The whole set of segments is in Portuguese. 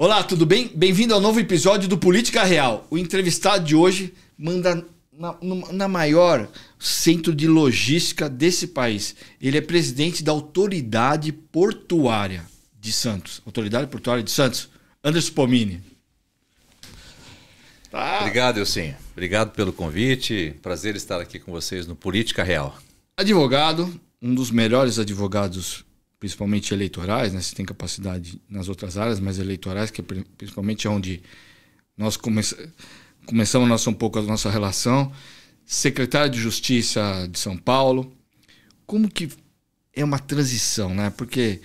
Olá, tudo bem? Bem-vindo ao novo episódio do Política Real. O entrevistado de hoje manda na maior centro de logística desse país. Ele é presidente da Autoridade Portuária de Santos. Autoridade Portuária de Santos, Anderson Pomini. Obrigado, Elcinho. Obrigado pelo convite. Prazer estar aqui com vocês no Política Real. Advogado, um dos melhores advogados, principalmente eleitorais, né? Você tem capacidade nas outras áreas, mas eleitorais, que principalmente é onde nós começamos um pouco a nossa relação. Secretário de Justiça de São Paulo. Como que é uma transição, né? Porque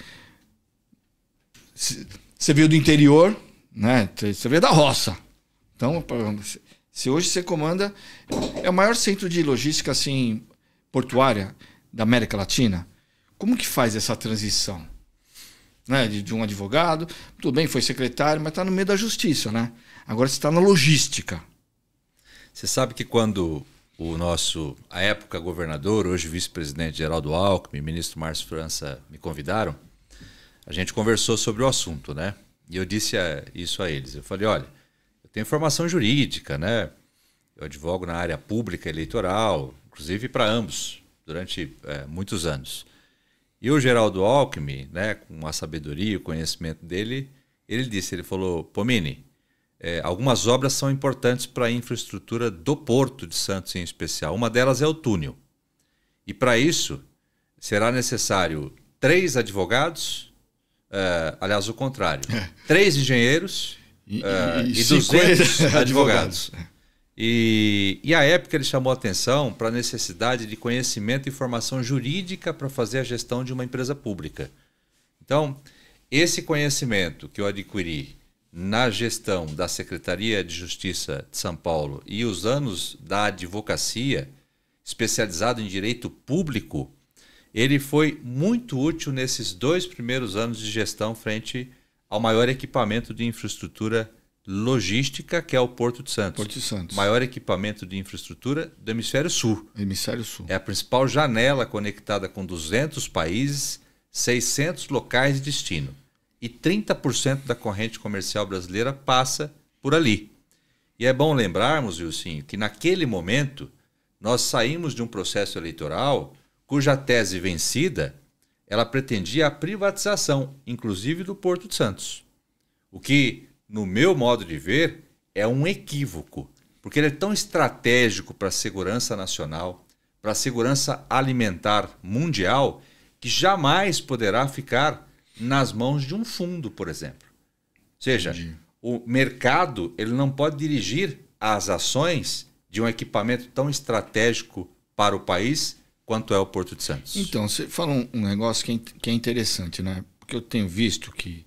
você veio do interior, né? Você veio da roça. Então, se hoje você comanda, é o maior centro de logística assim, portuária da América Latina. Como que faz essa transição? Né? De um advogado, tudo bem, foi secretário, mas está no meio da justiça, né? Agora você está na logística. Você sabe que quando o nosso, à época, governador, hoje vice-presidente Geraldo Alckmin, ministro Márcio França me convidaram, a gente conversou sobre o assunto, né? E eu disse isso a eles. Eu falei, olha, eu tenho formação jurídica, né? Eu advogo na área pública eleitoral, inclusive para ambos, durante muitos anos. E o Geraldo Alckmin, né, com a sabedoria e o conhecimento dele, ele falou, Pomini, algumas obras são importantes para a infraestrutura do Porto de Santos em especial. Uma delas é o túnel. E para isso será necessário 3 advogados, aliás, o contrário, 3 engenheiros e 200 advogados. E à época ele chamou a atenção para a necessidade de conhecimento e formação jurídica para fazer a gestão de uma empresa pública. Então, esse conhecimento que eu adquiri na gestão da Secretaria de Justiça de São Paulo e os anos da advocacia, especializado em direito público, ele foi muito útil nesses 2 primeiros anos de gestão frente ao maior equipamento de infraestrutura logística, que é o Porto de Santos. Porto de Santos. Maior equipamento de infraestrutura do Hemisfério Sul. Hemisfério Sul. É a principal janela conectada com 200 países, 600 locais de destino. E 30% da corrente comercial brasileira passa por ali. E é bom lembrarmos, Wilson, que naquele momento nós saímos de um processo eleitoral cuja tese vencida ela pretendia a privatização, inclusive do Porto de Santos. O que, no meu modo de ver, é um equívoco, porque ele é tão estratégico para a segurança nacional, para a segurança alimentar mundial, que jamais poderá ficar nas mãos de um fundo, por exemplo. Ou seja, o mercado ele não pode dirigir as ações de um equipamento tão estratégico para o país quanto é o Porto de Santos. Então, você fala um negócio que é interessante, né? Porque eu tenho visto que,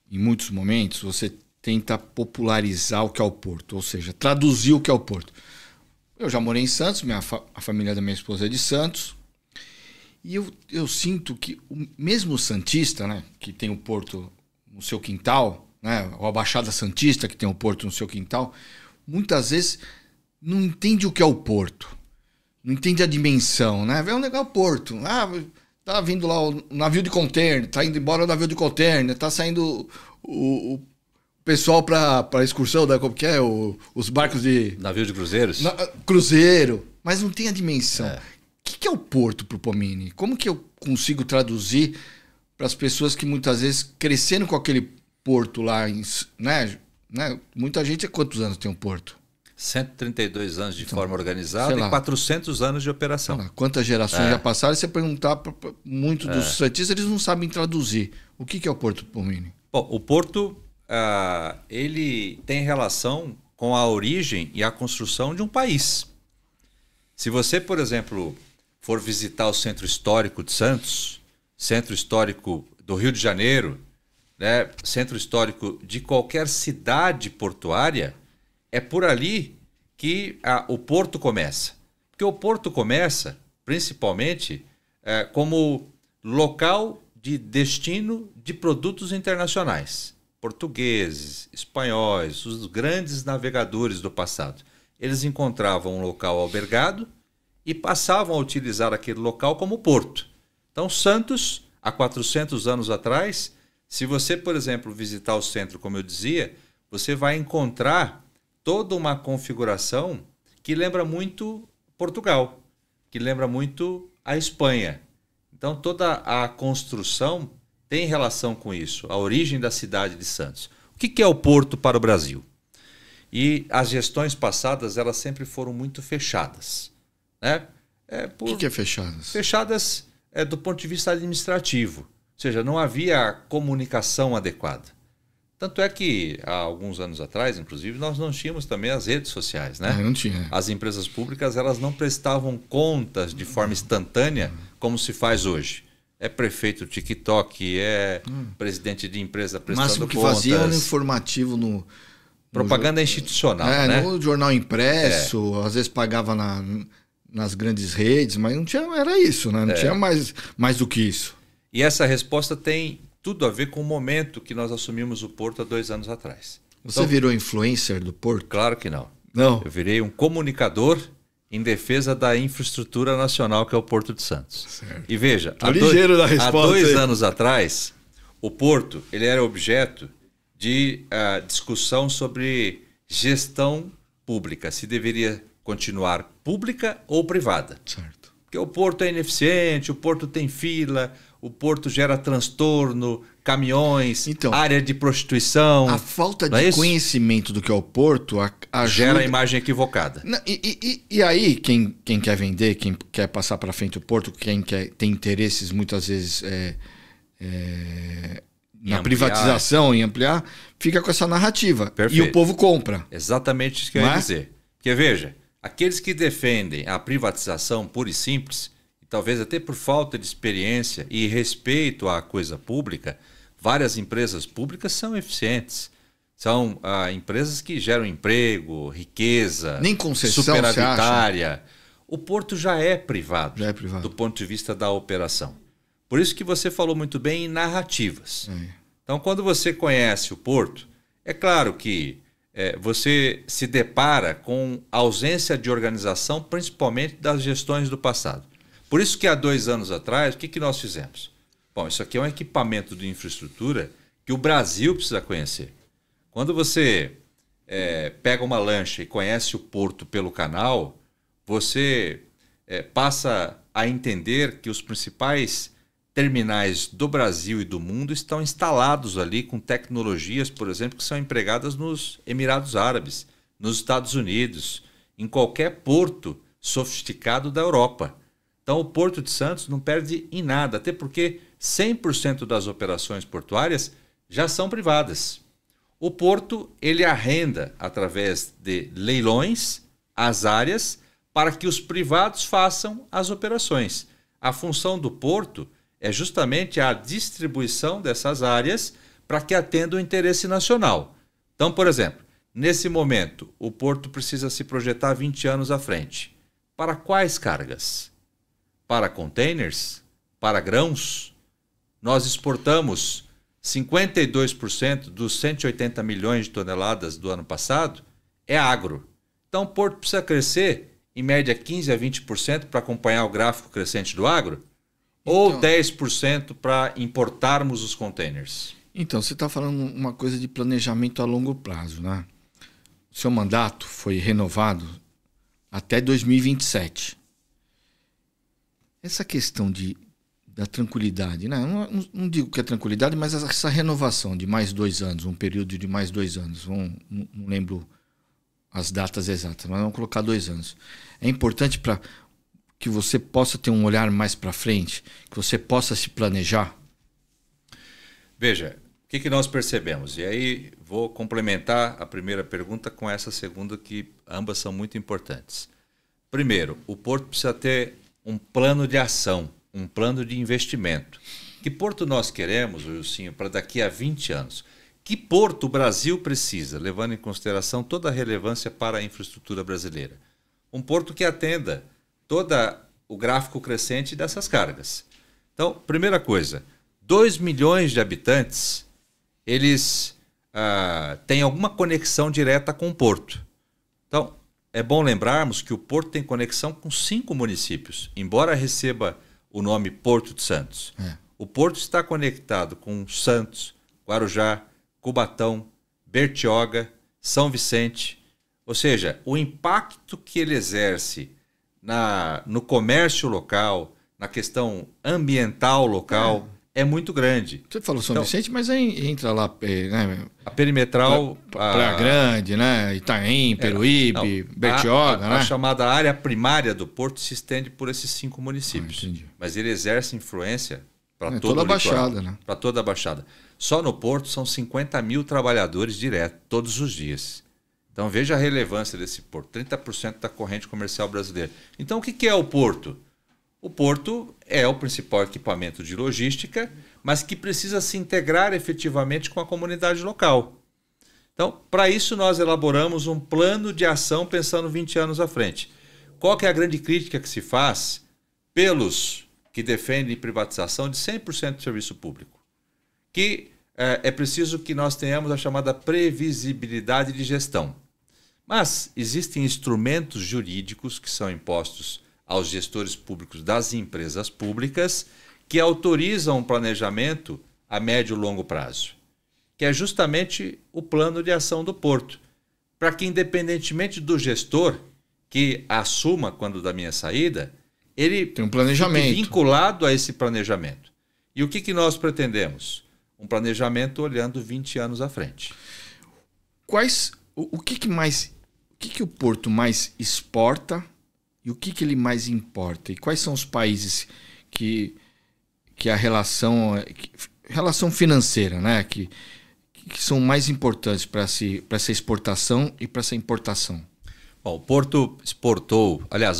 em muitos momentos, você tenta popularizar o que é o Porto, ou seja, traduzir o que é o Porto. Eu já morei em Santos, a família da minha esposa é de Santos, e eu sinto que mesmo o santista, né, que tem o Porto no seu quintal, né, ou a Baixada Santista, que tem o Porto no seu quintal, muitas vezes não entende o que é o Porto, não entende a dimensão, né? Vê um legal Porto, tá vindo lá o navio de container, tá indo embora o navio de container, tá saindo o pessoal para excursão, né? Como que é? Os barcos de... Navio de cruzeiros? Cruzeiro. Mas não tem a dimensão. O que é o Porto pro Pomini? Como que eu consigo traduzir para as pessoas que muitas vezes cresceram com aquele Porto lá, né? Muita gente, há quantos anos tem um Porto? 132 anos de forma organizada e 400 anos de operação. Quantas gerações já passaram? E você perguntar para muitos dos santistas, eles não sabem traduzir. O que é o Porto pro Pomini? Bom, o Porto... ele tem relação com a origem e a construção de um país. Se você, por exemplo, for visitar o Centro Histórico de Santos, Centro Histórico do Rio de Janeiro, né, Centro Histórico de qualquer cidade portuária, é por ali que o Porto começa. Porque o Porto começa, principalmente, como local de destino de produtos internacionais. Portugueses, espanhóis, os grandes navegadores do passado. Eles encontravam um local albergado e passavam a utilizar aquele local como porto. Então, Santos, há 400 anos atrás, Se você, por exemplo, visitar o centro, como eu dizia, você vai encontrar toda uma configuração que lembra muito Portugal, que lembra muito a Espanha. Então, toda a construção tem relação com isso, a origem da cidade de Santos. O que é o porto para o Brasil? E as gestões passadas, elas sempre foram muito fechadas. Né? O que é fechadas? Fechadas do ponto de vista administrativo. Ou seja, não havia comunicação adequada. Tanto é que, há alguns anos atrás, inclusive, nós não tínhamos também as redes sociais. Né? Não tinha. As empresas públicas, elas não prestavam contas de forma instantânea como se faz hoje. É prefeito TikTok, é presidente de empresa prestando contas. O máximo que fazia era no informativo, no propaganda institucional, né? No jornal impresso, às vezes pagava nas grandes redes, mas não tinha, era isso, né? Não tinha mais do que isso. E essa resposta tem tudo a ver com o momento que nós assumimos o Porto há 2 anos atrás. Você virou influencer do Porto? Claro que não. Não. Eu virei um comunicador em defesa da infraestrutura nacional que é o Porto de Santos. Certo. E veja, há 2 anos atrás, o Porto ele era objeto de discussão sobre gestão pública, se deveria continuar pública ou privada. Certo. Porque o Porto é ineficiente, o Porto tem fila, o Porto gera transtorno, caminhões, área de prostituição. A falta de conhecimento do que é o Porto ajuda... gera a imagem equivocada. E aí, quem quer vender, quem quer passar para frente o Porto, quem tem interesses muitas vezes na privatização, em ampliar, fica com essa narrativa. Perfeito. E o povo compra. Exatamente isso que eu ia dizer. Porque veja, aqueles que defendem a privatização pura e simples, talvez até por falta de experiência e respeito à coisa pública, várias empresas públicas são eficientes. São empresas que geram emprego, riqueza, nem concessão, superavitária. O Porto já é privado, do ponto de vista da operação. Por isso que você falou muito bem em narrativas. Então, quando você conhece o Porto, é claro que você se depara com ausência de organização, principalmente das gestões do passado. Por isso que há 2 anos atrás, o que nós fizemos? Bom, isso aqui é um equipamento de infraestrutura que o Brasil precisa conhecer. Quando você pega uma lancha e conhece o Porto pelo canal, você passa a entender que os principais terminais do Brasil e do mundo estão instalados ali com tecnologias, por exemplo, que são empregadas nos Emirados Árabes, nos Estados Unidos, em qualquer porto sofisticado da Europa. Então, o Porto de Santos não perde em nada, até porque 100% das operações portuárias já são privadas. O Porto ele arrenda, através de leilões, as áreas para que os privados façam as operações. A função do Porto é justamente a distribuição dessas áreas para que atenda o interesse nacional. Então, por exemplo, nesse momento, o Porto precisa se projetar 20 anos à frente. Para quais cargas? Para containers? Para grãos? Nós exportamos 52% dos 180 milhões de toneladas do ano passado, é agro. Então o Porto precisa crescer, em média, 15% a 20% para acompanhar o gráfico crescente do agro? Ou 10% para importarmos os containers? Então, você está falando uma coisa de planejamento a longo prazo, né? O seu mandato foi renovado até 2027. Essa questão da tranquilidade, né? Não digo que é tranquilidade, mas essa renovação de mais 2 anos, um período de mais 2 anos, não lembro as datas exatas, mas vamos colocar 2 anos. É importante para que você possa ter um olhar mais para frente, que você possa se planejar? Veja, o que nós percebemos? E aí vou complementar a primeira pergunta com essa segunda, que ambas são muito importantes. Primeiro, o Porto precisa ter um plano de ação, um plano de investimento. Que porto nós queremos, Wilson, para daqui a 20 anos? Que porto o Brasil precisa, levando em consideração toda a relevância para a infraestrutura brasileira? Um porto que atenda todo o gráfico crescente dessas cargas. Então, primeira coisa, 2 milhões de habitantes, eles têm alguma conexão direta com o porto. Então, é bom lembrarmos que o Porto tem conexão com 5 municípios, embora receba o nome Porto de Santos. O Porto está conectado com Santos, Guarujá, Cubatão, Bertioga, São Vicente. Ou seja, o impacto que ele exerce no comércio local, na questão ambiental local, é muito grande. Você falou São Vicente, mas aí entra lá, né? A Perimetral... Praia Grande, né? Itaim, Peruíbe, Bertioga, né? A chamada área primária do Porto se estende por esses 5 municípios. Mas ele exerce influência para toda a Baixada, né? Para toda a Baixada. Só no Porto são 50 mil trabalhadores direto, todos os dias. Então veja a relevância desse porto. 30% da corrente comercial brasileira. Então o que é o porto? O porto é o principal equipamento de logística, mas que precisa se integrar efetivamente com a comunidade local. Então, para isso nós elaboramos um plano de ação pensando 20 anos à frente. Qual que é a grande crítica que se faz pelos que defendem privatização de 100% do serviço público? Que é preciso que nós tenhamos a chamada previsibilidade de gestão. Mas existem instrumentos jurídicos que são impostos aos gestores públicos das empresas públicas que autorizam um planejamento a médio e longo prazo, que é justamente o plano de ação do Porto, para que, independentemente do gestor que assuma quando da minha saída, ele tem um planejamento fique vinculado a esse planejamento. E o que nós pretendemos? Um planejamento olhando 20 anos à frente. O que o Porto mais exporta e o que ele mais importa? E quais são os países que a relação financeira, né? que são mais importantes para essa exportação e para essa importação? Bom, o Porto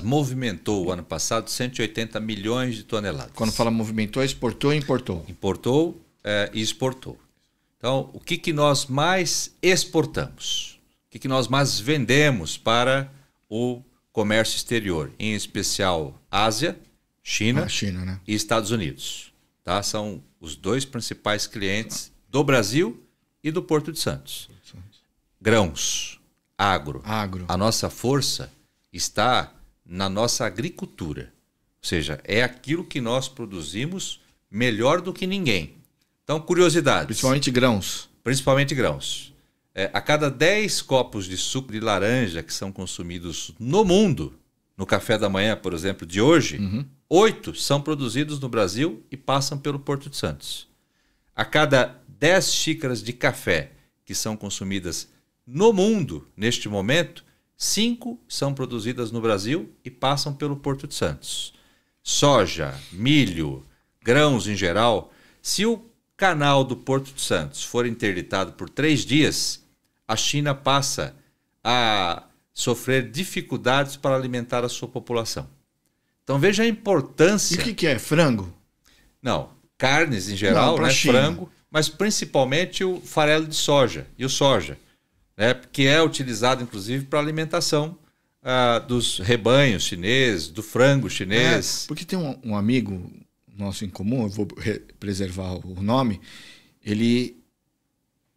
movimentou o ano passado 180 milhões de toneladas. Quando fala movimentou, exportou e importou? Importou e exportou. Então, o que nós mais exportamos? O que nós mais vendemos para o comércio exterior? Em especial Ásia, China, né? E Estados Unidos. Tá? São os 2 principais clientes do Brasil e do Porto de Santos. Grãos, agro. A nossa força está na nossa agricultura. Ou seja, é aquilo que nós produzimos melhor do que ninguém. Então, curiosidades. Principalmente grãos. A cada 10 copos de suco de laranja que são consumidos no mundo, no café da manhã, por exemplo, de hoje, 8 são produzidos no Brasil e passam pelo Porto de Santos. A cada 10 xícaras de café que são consumidas no mundo, neste momento, 5 são produzidas no Brasil e passam pelo Porto de Santos. Soja, milho, grãos em geral, se o canal do Porto de Santos for interditado por 3 dias, a China passa a sofrer dificuldades para alimentar a sua população. Então veja a importância... E o que é? Frango? Não, carnes em geral, né? Frango, mas principalmente o farelo de soja e o soja, né? Que é utilizado inclusive para alimentação dos rebanhos chineses, do frango chinês. Porque tem um amigo nosso em comum, eu vou preservar o nome, ele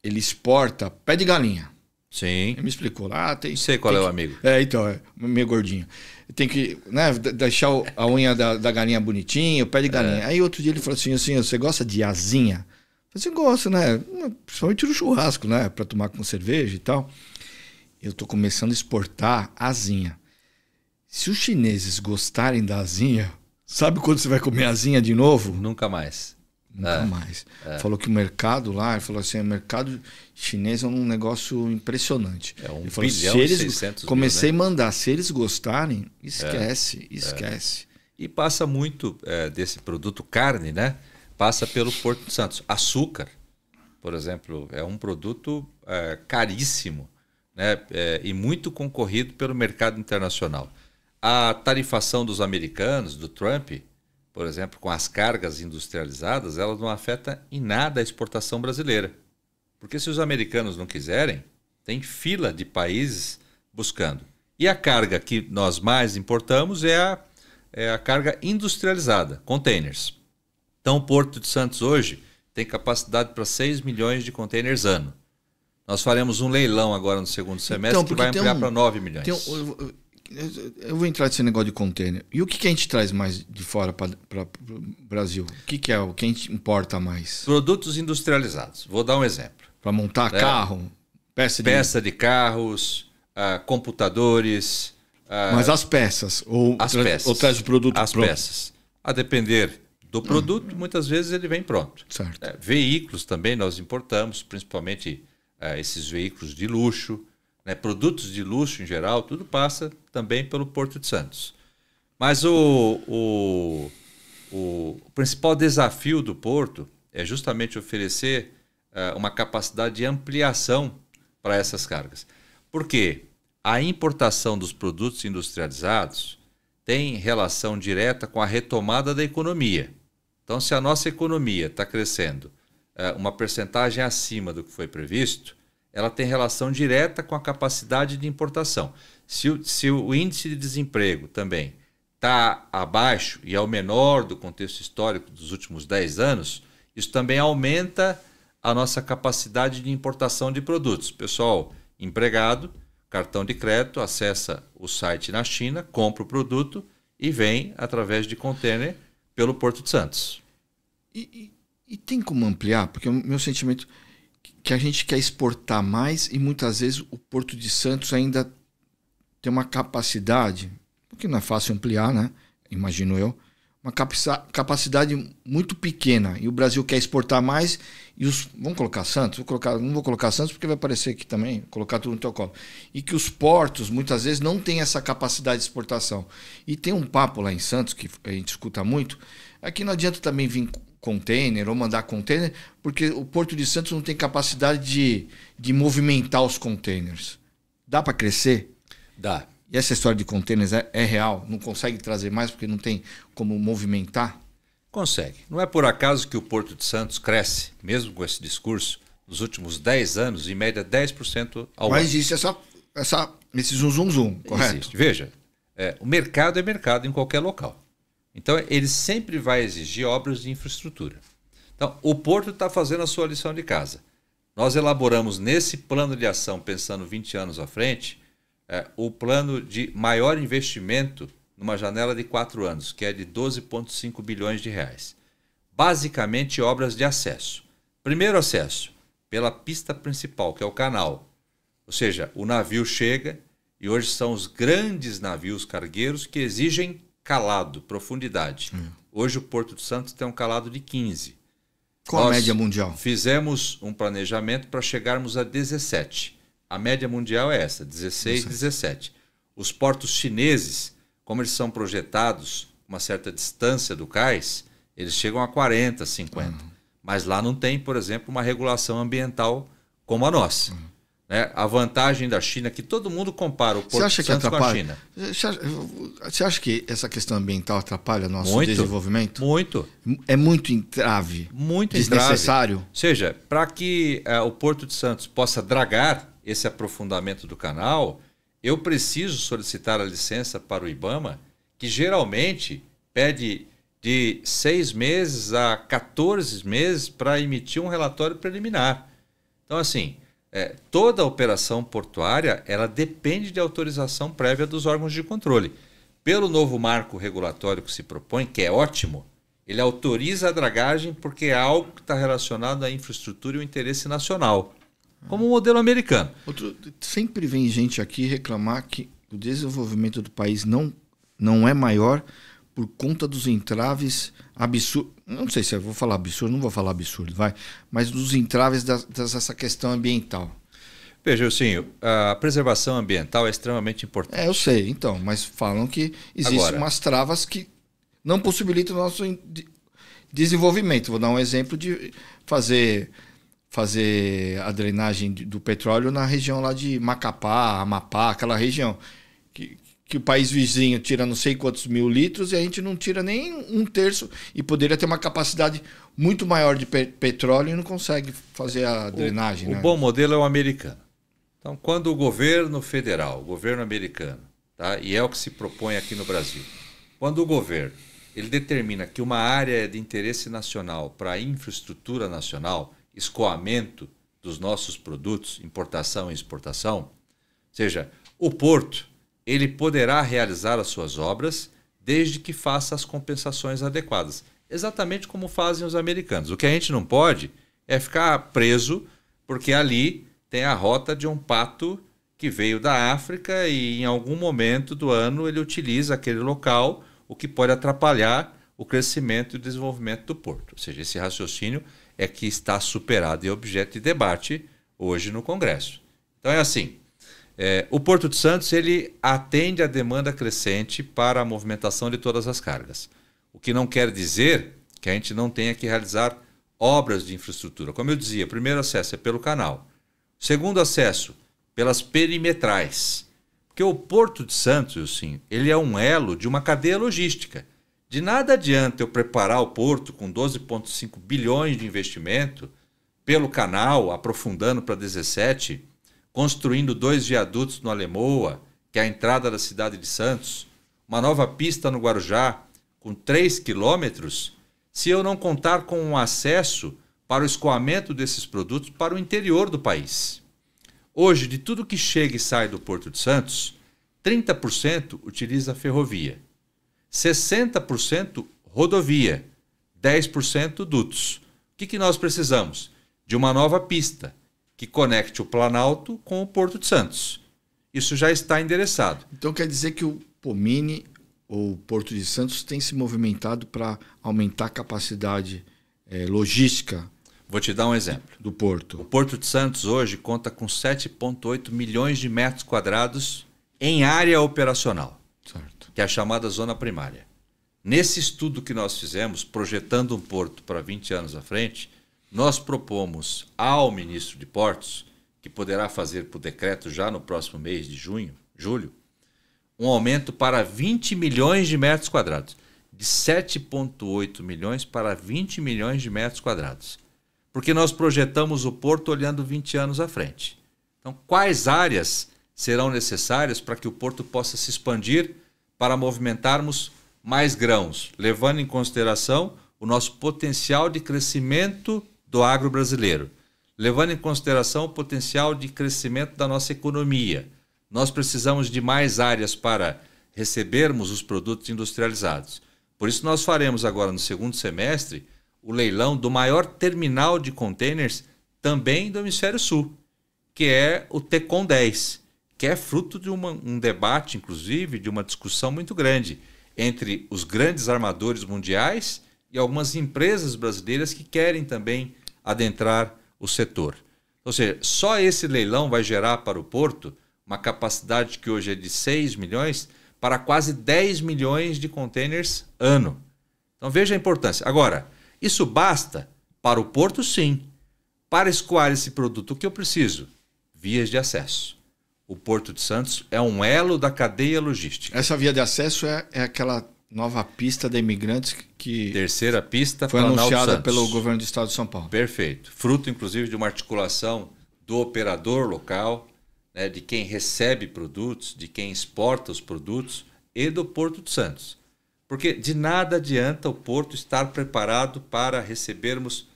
exporta pé de galinha. Sim. Ele me explicou lá. Sei qual é o amigo. Então, é meio gordinho. Tem que, né, deixar a unha da galinha bonitinha, o pé de galinha. Aí outro dia ele falou assim, você gosta de asinha? Eu falei, gosto, né? Principalmente no churrasco, né? Para tomar com cerveja e tal. Eu tô começando a exportar asinha. Se os chineses gostarem da asinha, sabe quando você vai comer asinha de novo? Nunca mais. Nunca mais. Falou que o mercado lá, ele falou assim, o mercado chinês é um negócio impressionante. É 1 bilhão e 600 mil, comecei a mandar, se eles gostarem, esquece. E passa muito desse produto carne, né? Passa pelo Porto de Santos. Açúcar, por exemplo, é um produto caríssimo, né? E muito concorrido pelo mercado internacional. A tarifação dos americanos, do Trump, por exemplo, com as cargas industrializadas, ela não afeta em nada a exportação brasileira. Porque se os americanos não quiserem, tem fila de países buscando. E a carga que nós mais importamos é a carga industrializada, containers. Então o Porto de Santos hoje tem capacidade para 6 milhões de containers ano. Nós faremos um leilão agora no segundo semestre que vai ampliar para 9 milhões. eu vou entrar nesse negócio de container. E o que a gente traz mais de fora para o Brasil? O que é o que a gente importa mais? Produtos industrializados. Vou dar um exemplo. Para montar carro, peça de carros, computadores. Mas as peças? Ou traz o produto as pronto? Peças. A depender do produto, muitas vezes ele vem pronto. Certo. Veículos também nós importamos, principalmente esses veículos de luxo, né, produtos de luxo em geral, tudo passa também pelo Porto de Santos. Mas o principal desafio do Porto é justamente oferecer uma capacidade de ampliação para essas cargas. Por quê? A importação dos produtos industrializados tem relação direta com a retomada da economia. Então, se a nossa economia está crescendo uma percentagem acima do que foi previsto, ela tem relação direta com a capacidade de importação. Se o índice de desemprego também está abaixo e é o menor do contexto histórico dos últimos 10 anos, isso também aumenta a nossa capacidade de importação de produtos. Pessoal empregado, cartão de crédito, acessa o site na China, compra o produto e vem através de container pelo Porto de Santos. E tem como ampliar? Porque o meu sentimento é que a gente quer exportar mais e muitas vezes o Porto de Santos ainda tem uma capacidade, porque não é fácil ampliar, né? Imagino eu, uma capacidade muito pequena. E o Brasil quer exportar mais e vamos colocar Santos? Não vou colocar Santos porque vai parecer que também, colocar tudo no teu colo. E que os portos, muitas vezes, não têm essa capacidade de exportação. E tem um papo lá em Santos, que a gente escuta muito, é que não adianta também vir container ou mandar container, porque o Porto de Santos não tem capacidade de movimentar os containers. Dá para crescer? Dá. E essa história de containers é real? Não consegue trazer mais porque não tem como movimentar? Consegue. Não é por acaso que o Porto de Santos cresce, mesmo com esse discurso, nos últimos 10 anos, em média 10% ao ano. Mas existe esse zum, correto? Existe. Veja, o mercado é mercado em qualquer local. Então, ele sempre vai exigir obras de infraestrutura. Então, o Porto está fazendo a sua lição de casa. Nós elaboramos nesse plano de ação, pensando 20 anos à frente, o plano de maior investimento numa janela de 4 anos, que é de 12,5 bilhões de reais. Basicamente, obras de acesso. Primeiro acesso, pela pista principal, que é o canal. Ou seja, o navio chega e hoje são os grandes navios cargueiros que exigem calado, profundidade. Hoje o Porto de Santos tem um calado de 15. Qual a média mundial? Fizemos um planejamento para chegarmos a 17. A média mundial é essa, 16, 17. Os portos chineses, como eles são projetados uma certa distância do cais, eles chegam a 40, 50. Mas lá não tem, por exemplo, uma regulação ambiental como a nossa. Né? A vantagem da China, que todo mundo compara o Porto de Santos com a China. Você acha que essa questão ambiental atrapalha o nosso desenvolvimento? Muito. É muito entrave? Muito desnecessário? Entrave. Ou seja, para que o Porto de Santos possa dragar esse aprofundamento do canal, eu preciso solicitar a licença para o IBAMA, que geralmente pede de 6 meses a 14 meses para emitir um relatório preliminar. Então, assim, toda a operação portuária ela depende de autorização prévia dos órgãos de controle. Pelo novo marco regulatório que se propõe, que é ótimo, ele autoriza a dragagem porque é algo que está relacionado à infraestrutura e ao interesse nacional, como o modelo americano. Sempre vem gente aqui reclamar que o desenvolvimento do país não é maior por conta dos entraves absurdos. Não sei se eu vou falar absurdo, não vou falar absurdo, mas dos entraves dessa questão ambiental. Veja, assim, a preservação ambiental é extremamente importante. Eu sei, então, mas falam que existem umas travas que não possibilitam o nosso desenvolvimento. Vou dar um exemplo de fazer a drenagem do petróleo na região lá de Macapá, Amapá, aquela região que o país vizinho tira não sei quantos mil litros e a gente não tira nem 1/3 e poderia ter uma capacidade muito maior de petróleo e não consegue fazer a drenagem. O bom modelo é o americano. Então, quando o governo federal, o governo americano, tá, e é o que se propõe aqui no Brasil, quando o governo ele determina que uma área é de interesse nacional para a infraestrutura nacional, escoamento dos nossos produtos, importação e exportação, ou seja, o porto ele poderá realizar as suas obras desde que faça as compensações adequadas. Exatamente como fazem os americanos. O que a gente não pode é ficar preso porque ali tem a rota de um pato que veio da África e em algum momento do ano ele utiliza aquele local, o que pode atrapalhar o crescimento e o desenvolvimento do porto. Ou seja, esse raciocínio é que está superado e objeto de debate hoje no Congresso. Então é assim, o Porto de Santos ele atende à demanda crescente para a movimentação de todas as cargas. O que não quer dizer que a gente não tenha que realizar obras de infraestrutura. Como eu dizia, o primeiro acesso é pelo canal. O segundo acesso, pelas perimetrais. Porque o Porto de Santos, sim, ele é um elo de uma cadeia logística. De nada adianta eu preparar o porto com 12,5 bilhões de investimento pelo canal, aprofundando para 17, construindo 2 viadutos no Alemoa, que é a entrada da cidade de Santos, uma nova pista no Guarujá, com 3 quilômetros, se eu não contar com um acesso para o escoamento desses produtos para o interior do país. Hoje, de tudo que chega e sai do Porto de Santos, 30% utiliza a ferrovia, 60% rodovia, 10% dutos. O que nós precisamos? De uma nova pista que conecte o Planalto com o Porto de Santos. Isso já está endereçado. Então quer dizer que o Pomini, ou o Porto de Santos, tem se movimentado para aumentar a capacidade logística. Vou te dar um exemplo. Do porto. O Porto de Santos hoje conta com 7,8 milhões de metros quadrados em área operacional, Certo. que é a chamada zona primária. Nesse estudo que nós fizemos, projetando um porto para 20 anos à frente, nós propomos ao ministro de Portos, que poderá fazer por decreto já no próximo mês de julho, um aumento para 20 milhões de metros quadrados, de 7,8 milhões para 20 milhões de metros quadrados. Porque nós projetamos o porto olhando 20 anos à frente. Então, quais áreas serão necessárias para que o porto possa se expandir para movimentarmos mais grãos, levando em consideração o nosso potencial de crescimento do agro brasileiro, levando em consideração o potencial de crescimento da nossa economia. Nós precisamos de mais áreas para recebermos os produtos industrializados. Por isso nós faremos agora no segundo semestre o leilão do maior terminal de containers também do Hemisfério Sul, que é o TECOM 10, que é fruto de um debate, inclusive, de uma discussão muito grande entre os grandes armadores mundiais e algumas empresas brasileiras que querem também adentrar o setor. Ou seja, só esse leilão vai gerar para o Porto uma capacidade que hoje é de 6 milhões para quase 10 milhões de containers ano. Então veja a importância. Agora, isso basta para o Porto, sim. Para escoar esse produto, o que eu preciso? Vias de acesso. O Porto de Santos é um elo da cadeia logística. Essa via de acesso é aquela nova pista de imigrantes que terceira pista foi anunciada pelo governo do estado de São Paulo. Perfeito. Fruto, inclusive, de uma articulação do operador local, né, de quem recebe produtos, de quem exporta os produtos e do Porto de Santos. Porque de nada adianta o Porto estar preparado para recebermos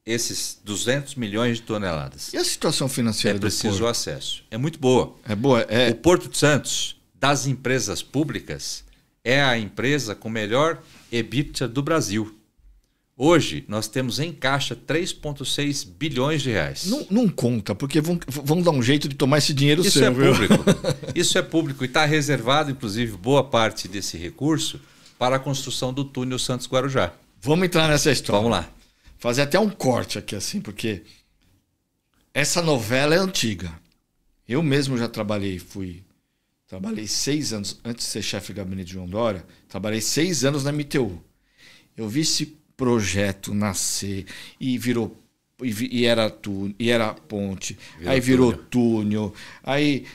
esses 200 milhões de toneladas. E a situação financeira do Porto? É preciso acesso. É muito boa. É boa? O Porto de Santos, das empresas públicas, é a empresa com melhor EBITDA do Brasil. Hoje, nós temos em caixa 3,6 bilhões de reais. Não conta, porque vão dar um jeito de tomar esse dinheiro Isso seu. É público. Isso é público e está reservado, inclusive, boa parte desse recurso para a construção do túnel Santos-Guarujá. Vamos entrar nessa história. Vamos lá. Fazer até um corte aqui, assim, porque essa novela é antiga. Eu mesmo já trabalhei 6 anos, antes de ser chefe de gabinete de João Dória, trabalhei 6 anos na MTU. Eu vi esse projeto nascer e virou, e era ponte, aí virou túnel, aí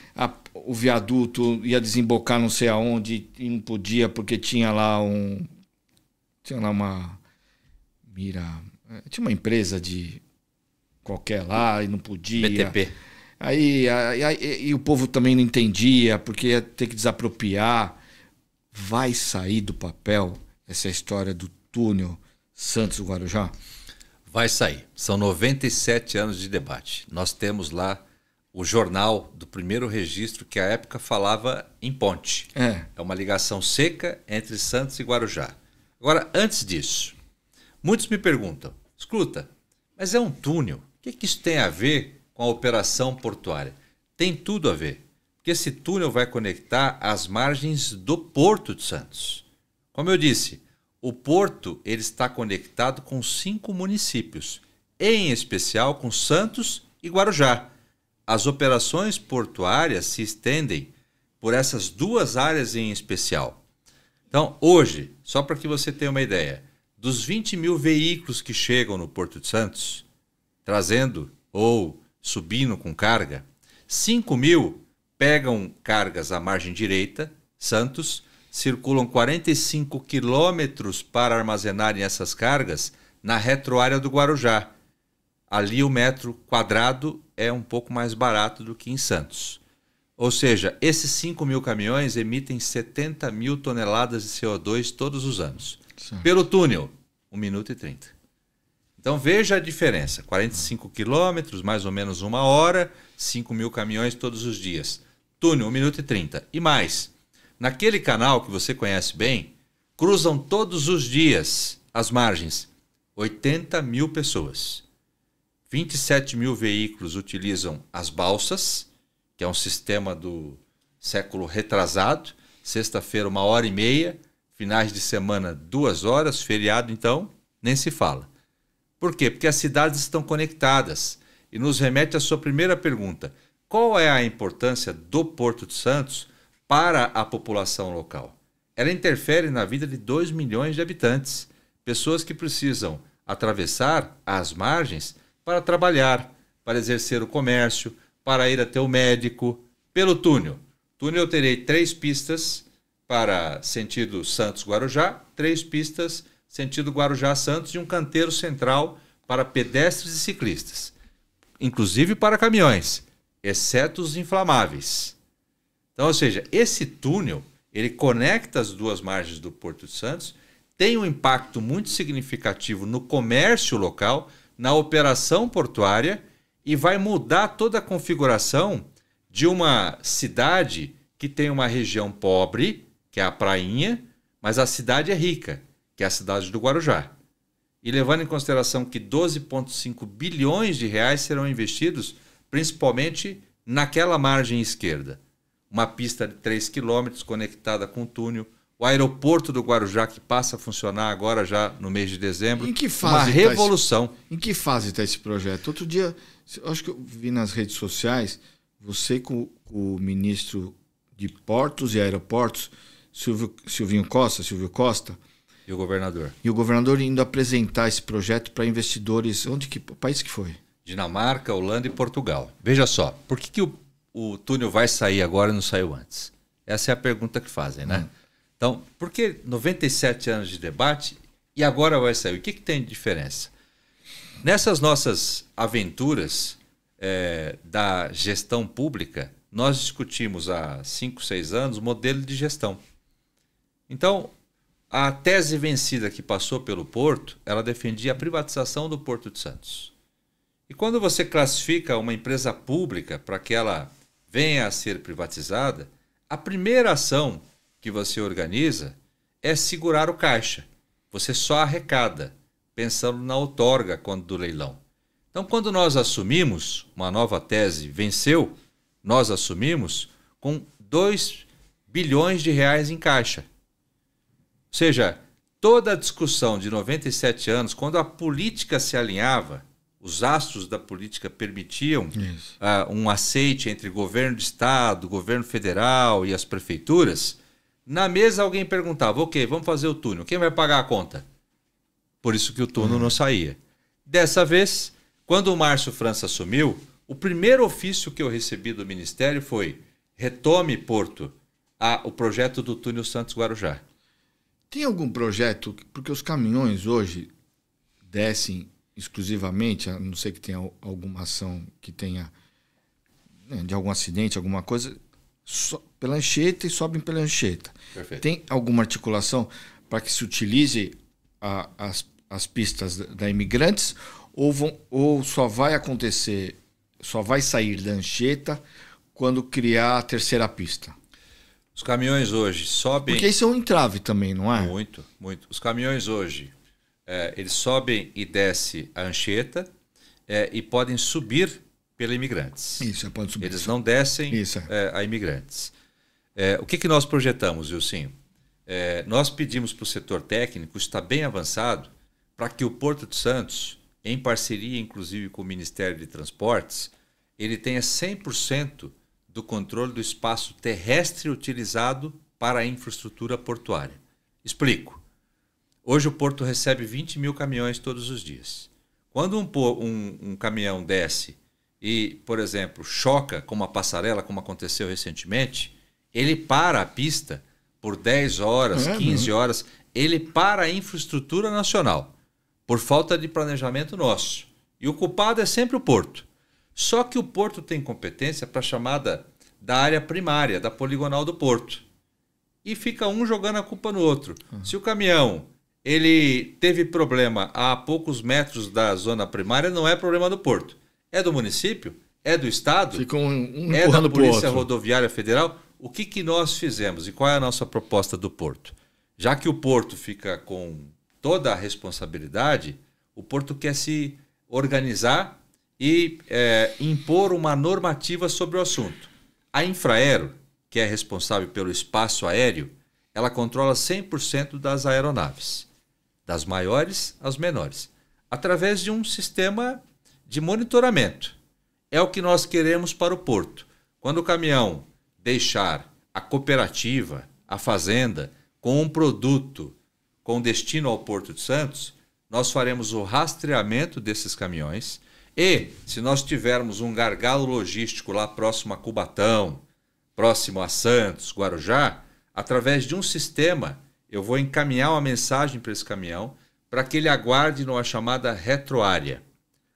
o viaduto ia desembocar não sei aonde e não podia porque tinha lá uma tinha uma empresa de qualquer lá e não podia. BTP. Aí o povo também não entendia porque ia ter que desapropriar. Vai sair do papel essa história do túnel Santos-Guarujá? Vai sair. São 97 anos de debate. Nós temos lá o jornal do primeiro registro que à época falava em ponte. É uma ligação seca entre Santos e Guarujá. Agora, antes disso, muitos me perguntam, escuta, mas é um túnel, o que isso tem a ver com a operação portuária? Tem tudo a ver, porque esse túnel vai conectar as margens do Porto de Santos. Como eu disse, o porto ele está conectado com 5 municípios, em especial com Santos e Guarujá. As operações portuárias se estendem por essas 2 áreas em especial. Então, hoje, só para que você tenha uma ideia, dos 20 mil veículos que chegam no Porto de Santos, trazendo ou subindo com carga, 5 mil pegam cargas à margem direita, Santos, circulam 45 quilômetros para armazenarem essas cargas na retroárea do Guarujá. Ali o metro quadrado é um pouco mais barato do que em Santos. Ou seja, esses 5 mil caminhões emitem 70 mil toneladas de CO2 todos os anos. Sim. Pelo túnel, 1 minuto e 30. Então veja a diferença, 45 quilômetros, mais ou menos 1 hora, 5 mil caminhões todos os dias. Túnel, 1 minuto e 30. E mais, naquele canal que você conhece bem, cruzam todos os dias as margens 80 mil pessoas. 27 mil veículos utilizam as balsas, que é um sistema do século retrasado. Sexta-feira, 1h30, finais de semana, 2 horas, feriado, então, nem se fala. Por quê? Porque as cidades estão conectadas. E nos remete à sua primeira pergunta. Qual é a importância do Porto de Santos para a população local? Ela interfere na vida de 2 milhões de habitantes. Pessoas que precisam atravessar as margens para trabalhar, para exercer o comércio, para ir até o médico, pelo túnel. Túnel eu terei 3 pistas para sentido Santos-Guarujá, 3 pistas sentido Guarujá-Santos e um canteiro central para pedestres e ciclistas, inclusive para caminhões, exceto os inflamáveis. Então, ou seja, esse túnel, ele conecta as 2 margens do Porto de Santos, tem um impacto muito significativo no comércio local, na operação portuária e vai mudar toda a configuração de uma cidade que tem uma região pobre, que é a Prainha, mas a cidade é rica, que é a cidade do Guarujá. E levando em consideração que 12,5 bilhões de reais serão investidos principalmente naquela margem esquerda. Uma pista de 3 quilômetros conectada com o túnel, o aeroporto do Guarujá que passa a funcionar agora já no mês de dezembro. Em que fase uma revolução. Em que fase está esse projeto? Outro dia, acho que eu vi nas redes sociais, você com o ministro de Portos e Aeroportos, Silvio Costa. E o governador. E o governador indo apresentar esse projeto para investidores. Que país que foi? Dinamarca, Holanda e Portugal. Veja só, por que o túnel vai sair agora e não saiu antes? Essa é a pergunta que fazem, né? Então, por que 97 anos de debate e agora vai sair? O que tem de diferença? Nessas nossas aventuras da gestão pública, nós discutimos há 5, 6 anos o modelo de gestão. Então, a tese vencida que passou pelo Porto, ela defendia a privatização do Porto de Santos. E quando você classifica uma empresa pública para que ela venha a ser privatizada, a primeira ação que você organiza é segurar o caixa. Você só arrecada, pensando na outorga do leilão. Então, quando nós assumimos, uma nova tese venceu, nós assumimos com 2 bilhões de reais em caixa. Ou seja, toda a discussão de 97 anos, quando a política se alinhava, os astros da política permitiam um aceite entre governo de estado, governo federal e as prefeituras, na mesa alguém perguntava, ok, vamos fazer o túnel, quem vai pagar a conta? Por isso que o túnel não saía. Dessa vez, quando o Márcio França assumiu, o primeiro ofício que eu recebi do Ministério foi retome, Porto, o projeto do túnel Santos-Guarujá. Tem algum projeto, porque os caminhões hoje descem exclusivamente, a não ser que tenha alguma ação que tenha de algum acidente, alguma coisa, pela Anchieta e sobem pela Anchieta. Perfeito. Tem alguma articulação para que se utilize as pistas da Imigrantes ou só vai acontecer só vai sair da Anchieta quando criar a terceira pista. Os caminhões hoje sobem... Porque isso é um entrave também, não é? Muito, muito. Os caminhões hoje, eles sobem e descem a Anchieta e podem subir pela Imigrantes. Isso, pode subir. Eles não descem a Imigrantes. O que nós projetamos, Wilson? Nós pedimos para o setor técnico, isso está bem avançado, para que o Porto de Santos, em parceria inclusive com o Ministério de Transportes, ele tenha 100% do controle do espaço terrestre utilizado para a infraestrutura portuária. Explico. Hoje o Porto recebe 20 mil caminhões todos os dias. Quando um caminhão desce e, por exemplo, choca com uma passarela, como aconteceu recentemente, ele para a pista por 10 horas, 15 horas, ele para a infraestrutura nacional, por falta de planejamento nosso. E o culpado é sempre o Porto. Só que o Porto tem competência para a chamada da área primária, da poligonal do Porto. E fica um jogando a culpa no outro. Se o caminhão ele teve problema a poucos metros da zona primária, não é problema do Porto. É do município, é do Estado, é da Polícia Rodoviária Federal. O que nós fizemos e qual é a nossa proposta do Porto? Já que o Porto fica com toda a responsabilidade, o Porto quer se organizar e impor uma normativa sobre o assunto. A Infraero, que é responsável pelo espaço aéreo, ela controla 100% das aeronaves, das maiores às menores, através de um sistema de monitoramento. É o que nós queremos para o Porto. Quando o caminhão deixar a cooperativa, a fazenda, com um produto com destino ao Porto de Santos, nós faremos o rastreamento desses caminhões e, se nós tivermos um gargalo logístico lá próximo a Cubatão, próximo a Santos, Guarujá, através de um sistema, eu vou encaminhar uma mensagem para esse caminhão para que ele aguarde numa chamada retroárea,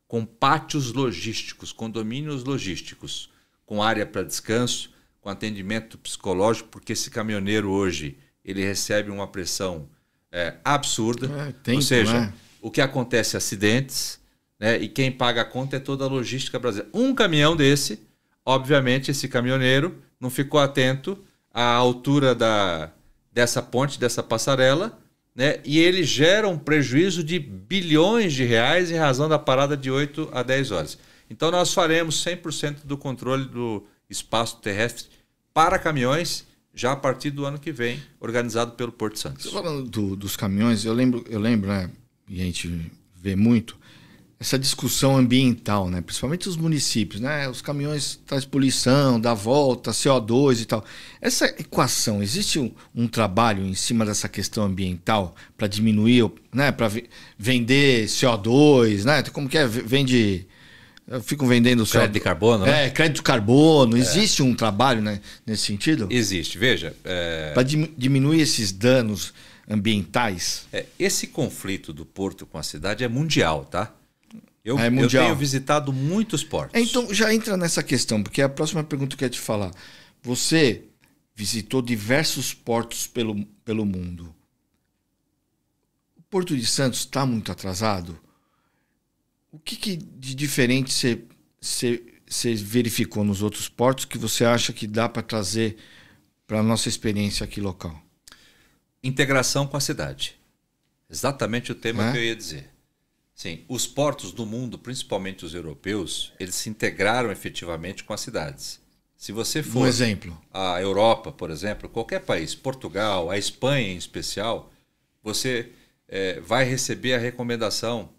com pátios logísticos, condomínios logísticos, com área para descanso, com atendimento psicológico, porque esse caminhoneiro hoje ele recebe uma pressão absurda. Ou seja, o que acontece é acidentes, né, e quem paga a conta é toda a logística brasileira. Um caminhão desse, obviamente, esse caminhoneiro não ficou atento à altura dessa ponte, dessa passarela, né, e ele gera um prejuízo de bilhões de reais em razão da parada de 8 a 10 horas. Então nós faremos 100% do controle do espaço terrestre para caminhões já a partir do ano que vem, organizado pelo Porto Santos. Você falando dos caminhões, eu lembro, né, e a gente vê muito, essa discussão ambiental, né, principalmente os municípios, né, os caminhões traz poluição, dá volta, CO2 e tal. Essa equação, existe um trabalho em cima dessa questão ambiental para diminuir, né, para vender CO2, né, como que é, vende... Ficam vendendo crédito de carbono, né? Crédito de carbono. Existe um trabalho, né, nesse sentido? Existe. Veja... Para diminuir esses danos ambientais? Esse conflito do Porto com a cidade é mundial, tá? Eu mundial. tenho visitado muitos portos. Então, já entra nessa questão, porque é a próxima pergunta que eu ia te falar. Você visitou diversos portos pelo mundo. O Porto de Santos está muito atrasado? O que de diferente você verificou nos outros portos que você acha que dá para trazer para a nossa experiência aqui local? Integração com a cidade. Exatamente o tema que eu ia dizer. Sim, os portos do mundo, principalmente os europeus, eles se integraram efetivamente com as cidades. Se você for à Europa, por exemplo, qualquer país, Portugal, a Espanha em especial, você vai receber a recomendação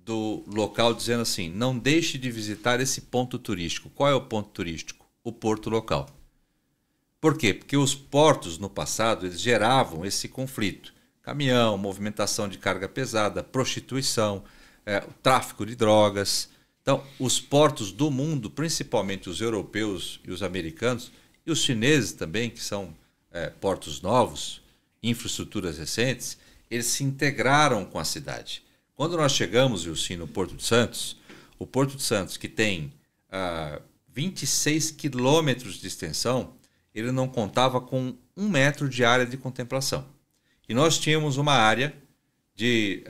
do local dizendo assim, não deixe de visitar esse ponto turístico. Qual é o ponto turístico? O porto local. Por quê? Porque os portos no passado eles geravam esse conflito. Caminhão, movimentação de carga pesada, prostituição, o tráfico de drogas. Então, os portos do mundo, principalmente os europeus e os americanos, e os chineses também, que são portos novos, infraestruturas recentes, eles se integraram com a cidade. Quando nós chegamos, Wilson, no Porto de Santos, o Porto de Santos, que tem 26 quilômetros de extensão, ele não contava com 1 metro de área de contemplação. E nós tínhamos uma área de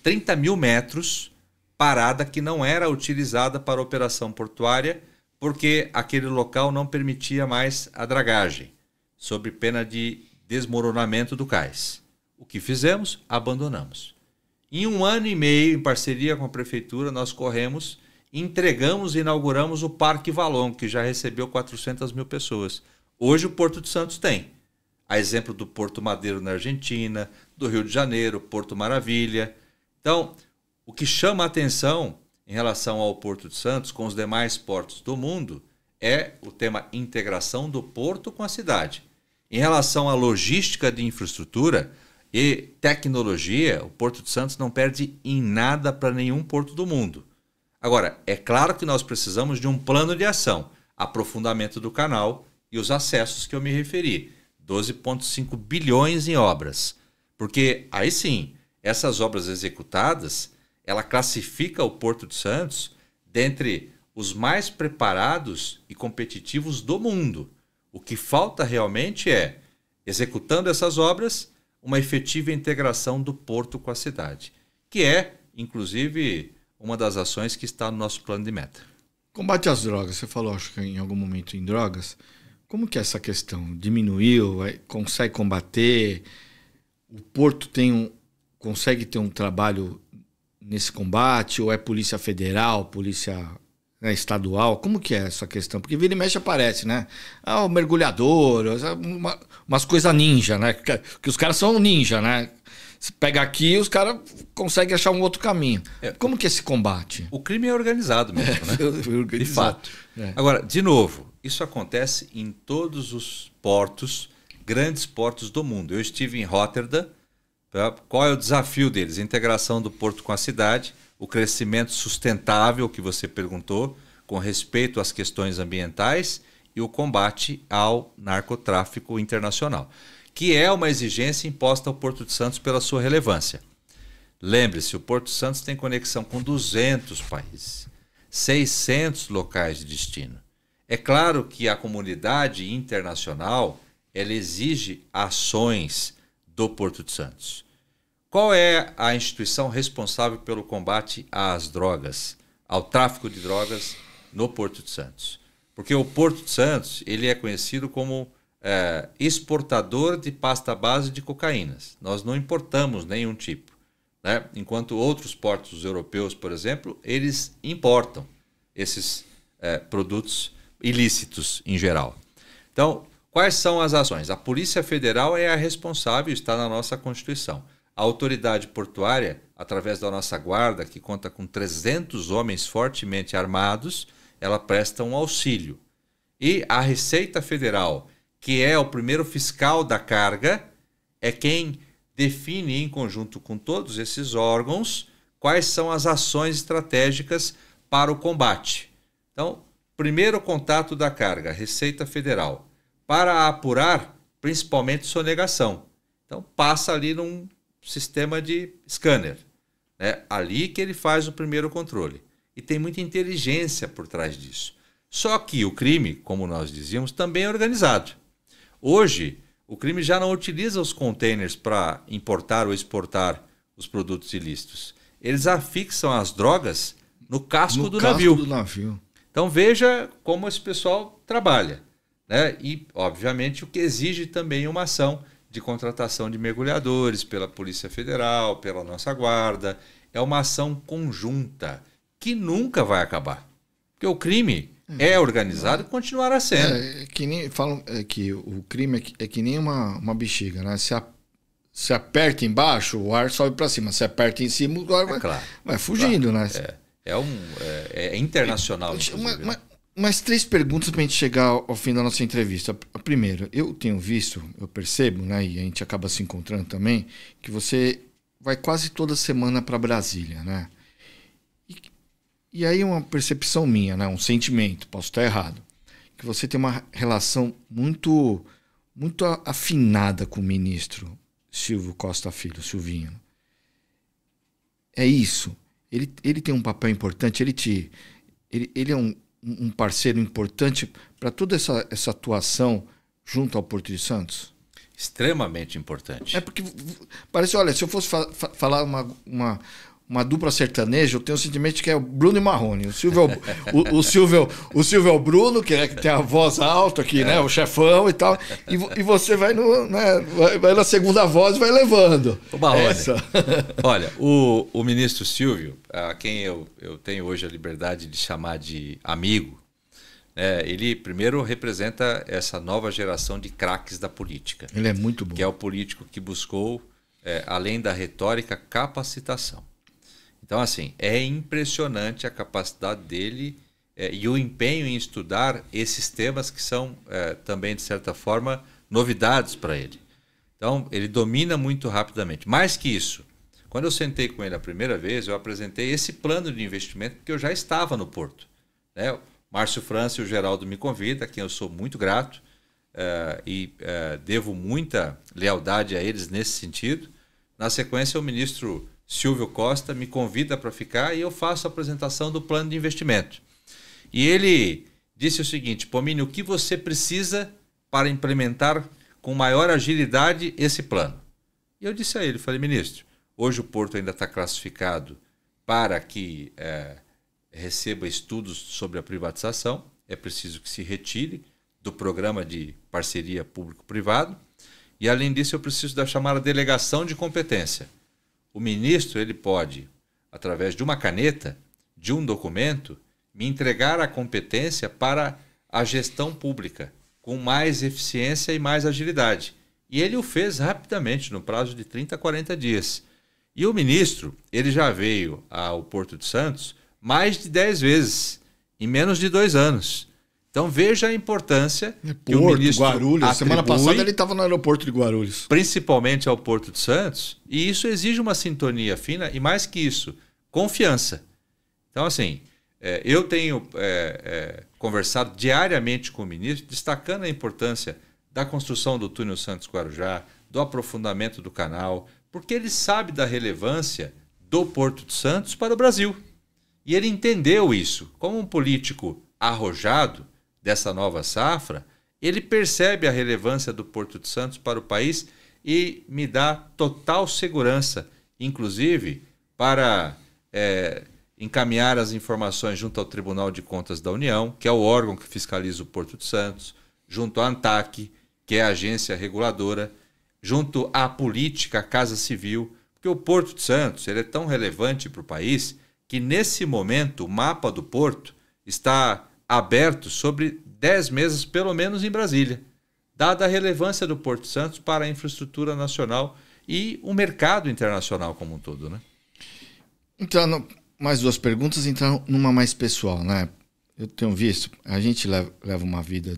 30 mil metros parada que não era utilizada para operação portuária, porque aquele local não permitia mais a dragagem, sob pena de desmoronamento do cais. O que fizemos? Abandonamos. Em 1 ano e meio, em parceria com a prefeitura, nós corremos, entregamos e inauguramos o Parque Valon, que já recebeu 400 mil pessoas. Hoje o Porto de Santos tem. A exemplo do Porto Madeiro na Argentina, do Rio de Janeiro, Porto Maravilha. Então, o que chama a atenção em relação ao Porto de Santos com os demais portos do mundo é o tema integração do porto com a cidade. Em relação à logística de infraestrutura e tecnologia, o Porto de Santos não perde em nada para nenhum porto do mundo. Agora, é claro que nós precisamos de um plano de ação, aprofundamento do canal e os acessos que eu me referi, 12,5 bilhões em obras. Porque aí sim, essas obras executadas, ela classifica o Porto de Santos dentre os mais preparados e competitivos do mundo. O que falta realmente é, executando essas obras, uma efetiva integração do porto com a cidade, que é, inclusive, uma das ações que está no nosso plano de meta. Combate às drogas, você falou, acho que em algum momento em drogas. Como que é essa questão? Diminuiu? Consegue combater? O porto consegue ter um trabalho nesse combate? Ou é polícia federal, polícia estadual? Como que é essa questão? Porque vira e mexe aparece, né? O mergulhador, umas coisas ninja, né? Que os caras são ninja, né? Se pega aqui, os caras conseguem achar um outro caminho. Como que é esse combate? O crime é organizado mesmo, né? Organizado. De fato. Agora, de novo, isso acontece em todos os portos, grandes portos do mundo. Eu estive em Rotterdam. Qual é o desafio deles? A integração do porto com a cidade, o crescimento sustentável que você perguntou, com respeito às questões ambientais e o combate ao narcotráfico internacional, que é uma exigência imposta ao Porto de Santos pela sua relevância. Lembre-se, o Porto de Santos tem conexão com 200 países, 600 locais de destino. É claro que a comunidade internacional ela exige ações do Porto de Santos. Qual é a instituição responsável pelo combate às drogas, ao tráfico de drogas no Porto de Santos? Porque o Porto de Santos ele é conhecido como exportador de pasta base de cocaínas. Nós não importamos nenhum tipo, né? Enquanto outros portos europeus, por exemplo, eles importam esses produtos ilícitos em geral. Então, quais são as ações? A Polícia Federal é a responsável, está na nossa Constituição. A autoridade portuária, através da nossa guarda, que conta com 300 homens fortemente armados, ela presta um auxílio. E a Receita Federal, que é o primeiro fiscal da carga, é quem define, em conjunto com todos esses órgãos, quais são as ações estratégicas para o combate. Então, primeiro contato da carga, Receita Federal, para apurar principalmente sonegação. Então, passa ali num sistema de scanner. É ali que ele faz o primeiro controle. E tem muita inteligência por trás disso. Só que o crime, como nós dizíamos, também é organizado. Hoje, o crime já não utiliza os containers para importar ou exportar os produtos ilícitos. Eles afixam as drogas no casco do navio. Então veja como esse pessoal trabalha, né? E, obviamente, o que exige também uma ação de contratação de mergulhadores pela Polícia Federal, pela nossa guarda. É uma ação conjunta que nunca vai acabar. Porque o crime é organizado e continuará sendo. Que nem falam que o crime é que nem uma bexiga, né? Se aperta embaixo, o ar sobe para cima. Se aperta em cima, o ar vai fugindo, né? É internacional. Mais 3 perguntas para a gente chegar ao fim da nossa entrevista. Primeiro, eu tenho visto, eu percebo, né, e a gente acaba se encontrando também, que você vai quase toda semana para Brasília, né? E aí uma percepção minha, né, um sentimento, posso estar errado, que você tem uma relação muito afinada com o ministro Silvio Costa Filho, Silvinho. É isso. Ele tem um papel importante, ele é um parceiro importante para toda essa atuação junto ao Porto de Santos? Extremamente importante. É porque parece, olha, se eu fosse falar uma dupla sertaneja, eu tenho o sentimento que é o Bruno e Marrone. O Silvio é o Bruno, que tem a voz alta aqui, né? O chefão e tal. E você vai, vai na segunda voz e vai levando. O Marrone. Olha, o ministro Silvio, a quem eu tenho hoje a liberdade de chamar de amigo, ele primeiro representa essa nova geração de craques da política. Ele é muito bom. Que é o político que buscou, além da retórica, capacitação. Então, assim, é impressionante a capacidade dele e o empenho em estudar esses temas que são também, de certa forma, novidades para ele. Então, ele domina muito rapidamente. Mais que isso, quando eu sentei com ele a primeira vez, eu apresentei esse plano de investimento porque eu já estava no Porto. O Márcio França e o Geraldo me convidam, a quem eu sou muito grato e devo muita lealdade a eles nesse sentido. Na sequência, o ministro Silvio Costa me convida para ficar e eu faço a apresentação do plano de investimento. E ele disse o seguinte: Pomini, o que você precisa para implementar com maior agilidade esse plano? E eu disse a ele, falei, ministro, hoje o Porto ainda está classificado para que receba estudos sobre a privatização, é preciso que se retire do programa de parceria público-privado e, além disso, eu preciso da chamada delegação de competência. O ministro ele pode, através de uma caneta, de um documento, me entregar a competência para a gestão pública, com mais eficiência e mais agilidade. E ele o fez rapidamente, no prazo de 30 a 40 dias. E o ministro ele já veio ao Porto de Santos mais de 10 vezes, em menos de 2 anos. Então veja a importância que o ministro Guarulhos. Semana passada ele estava no aeroporto de Guarulhos. Principalmente ao Porto de Santos. E isso exige uma sintonia fina e, mais que isso, confiança. Então, assim, eu tenho conversado diariamente com o ministro, destacando a importância da construção do túnel Santos-Guarujá, do aprofundamento do canal, porque ele sabe da relevância do Porto de Santos para o Brasil. E ele entendeu isso. Como um político arrojado dessa nova safra, ele percebe a relevância do Porto de Santos para o país e me dá total segurança, inclusive para encaminhar as informações junto ao Tribunal de Contas da União, que é o órgão que fiscaliza o Porto de Santos, junto à ANTAC, que é a agência reguladora, junto à política, à Casa Civil, porque o Porto de Santos ele é tão relevante para o país que, nesse momento, o mapa do Porto está aberto sobre 10 meses, pelo menos em Brasília, dada a relevância do Porto de Santos para a infraestrutura nacional e o mercado internacional como um todo, né? Então, mais 2 perguntas, então numa mais pessoal, né? Eu tenho visto, a gente leva uma vida,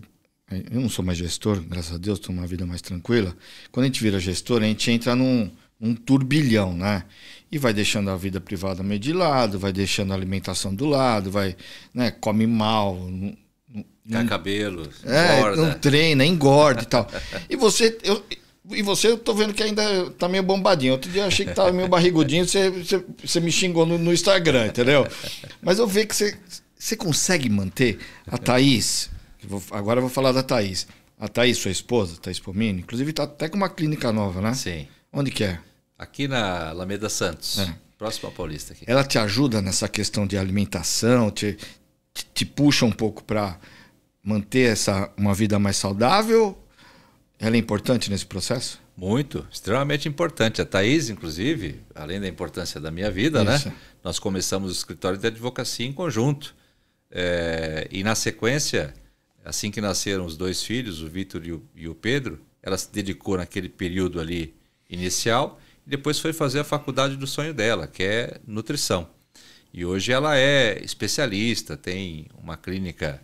eu não sou mais gestor, graças a Deus, tenho uma vida mais tranquila. Quando a gente vira gestor, a gente entra num turbilhão, né? E vai deixando a vida privada meio de lado, vai deixando a alimentação do lado, vai, né, come mal, cai cabelo, engorda. Não treina, engorda e tal. E você, eu tô vendo que ainda tá meio bombadinho. Outro dia eu achei que tava meio barrigudinho, você me xingou no Instagram, entendeu? Mas eu vejo que você consegue manter a Thaís, agora eu vou falar da Thaís. A Thaís, sua esposa, Thaís Pomini, inclusive tá até com uma clínica nova, né? Sim. Onde que é? Aqui na Alameda Santos, próximo à Paulista. Aqui. Ela te ajuda nessa questão de alimentação, te puxa um pouco para manter uma vida mais saudável? Ela é importante nesse processo? Muito, extremamente importante. A Thaís, inclusive, além da importância da minha vida, né? Nós começamos o escritório de advocacia em conjunto. E na sequência, assim que nasceram os 2 filhos, o Vitor e o Pedro, ela se dedicou naquele período ali inicial e depois foi fazer a faculdade do sonho dela, que é nutrição. E hoje ela é especialista, tem uma clínica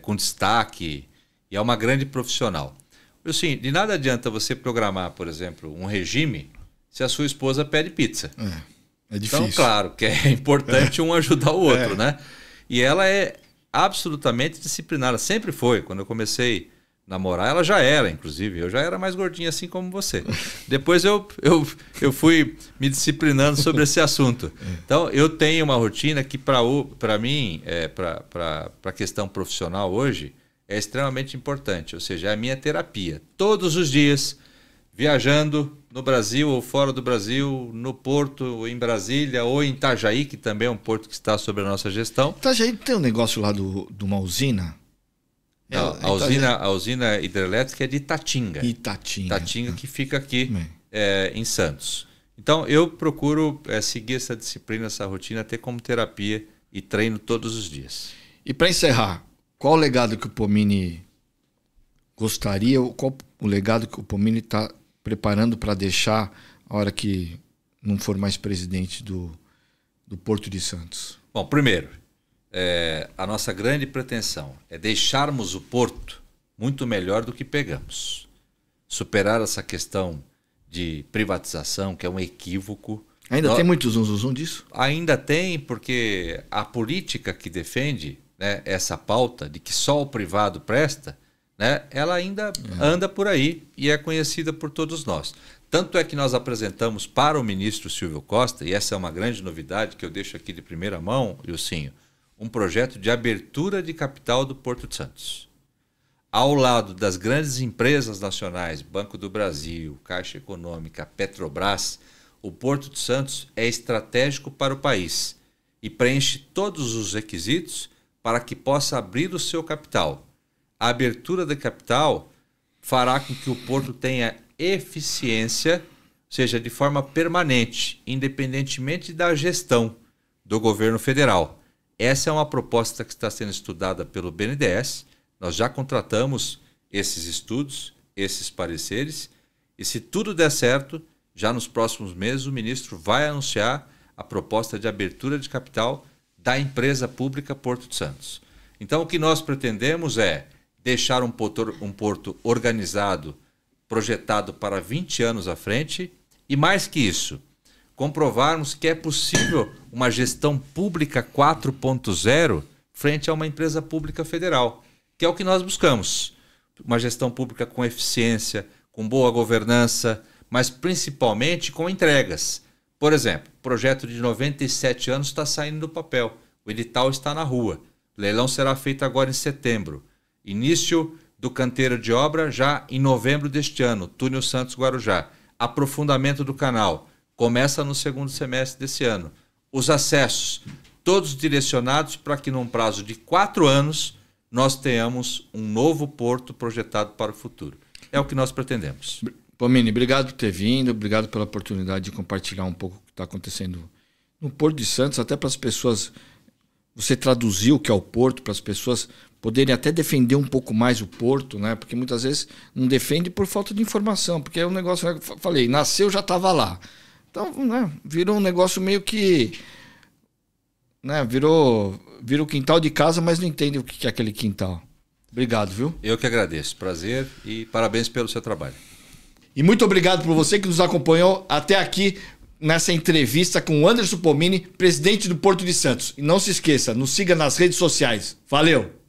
com destaque e é uma grande profissional. Assim, de nada adianta você programar, por exemplo, um regime se a sua esposa pede pizza. É difícil. Então, claro, que é importante um ajudar o outro, né? E ela é absolutamente disciplinada, sempre foi. Quando eu comecei a namorar, ela já era, inclusive. Eu já era mais gordinha assim como você. Depois eu fui me disciplinando sobre esse assunto. Então, eu tenho uma rotina que para mim, para a questão profissional hoje, é extremamente importante. Ou seja, é a minha terapia. Todos os dias, viajando no Brasil ou fora do Brasil, no Porto, ou em Brasília, ou em Itajaí, que também é um porto que está sob a nossa gestão. Itajaí tem um negócio lá de uma usina? Não, a usina hidrelétrica é de Itatinga. Itatinga, que fica aqui em Santos. Então, eu procuro seguir essa disciplina, essa rotina, ter como terapia e treino todos os dias. E para encerrar, qual o legado que o Pomini gostaria, ou qual o legado que o Pomini está preparando para deixar a hora que não for mais presidente do Porto de Santos? Bom, primeiro, a nossa grande pretensão é deixarmos o Porto muito melhor do que pegamos. Superar essa questão de privatização, que é um equívoco. Ainda tem muito zum disso? Ainda tem, porque a política que defende, né, essa pauta de que só o privado presta, né, ela ainda anda por aí e é conhecida por todos nós. Tanto é que nós apresentamos para o ministro Silvio Costa, e essa é uma grande novidade que eu deixo aqui de primeira mão, Ilcinho, um projeto de abertura de capital do Porto de Santos. Ao lado das grandes empresas nacionais, Banco do Brasil, Caixa Econômica, Petrobras, o Porto de Santos é estratégico para o país e preenche todos os requisitos para que possa abrir o seu capital. A abertura de capital fará com que o Porto tenha eficiência, seja de forma permanente, independentemente da gestão do governo federal. Essa é uma proposta que está sendo estudada pelo BNDES. Nós já contratamos esses estudos, esses pareceres, e se tudo der certo, já nos próximos meses o ministro vai anunciar a proposta de abertura de capital da empresa pública Porto de Santos. Então, o que nós pretendemos é deixar um porto organizado, projetado para 20 anos à frente, e mais que isso, comprovarmos que é possível uma gestão pública 4.0 frente a uma empresa pública federal, que é o que nós buscamos. Uma gestão pública com eficiência, com boa governança, mas principalmente com entregas. Por exemplo, o projeto de 97 anos está saindo do papel. O edital está na rua. O leilão será feito agora em setembro. Início do canteiro de obra já em novembro deste ano, Túnel Santos-Guarujá. Aprofundamento do canal começa no segundo semestre desse ano. Os acessos, todos direcionados para que num prazo de 4 anos nós tenhamos um novo porto projetado para o futuro. É o que nós pretendemos. Pomini, obrigado por ter vindo, obrigado pela oportunidade de compartilhar um pouco o que está acontecendo no Porto de Santos, até para as pessoas, você traduziu o que é o Porto, para as pessoas poderem até defender um pouco mais o Porto, né? Porque muitas vezes não defende por falta de informação, porque é um negócio, eu falei, nasceu, já estava lá. Então, né, virou um negócio meio que... né, virou o quintal de casa, mas não entende o que é aquele quintal. Obrigado, viu? Eu que agradeço. Prazer e parabéns pelo seu trabalho. E muito obrigado por você que nos acompanhou até aqui nessa entrevista com o Anderson Pomini, presidente do Porto de Santos. E não se esqueça, nos siga nas redes sociais. Valeu!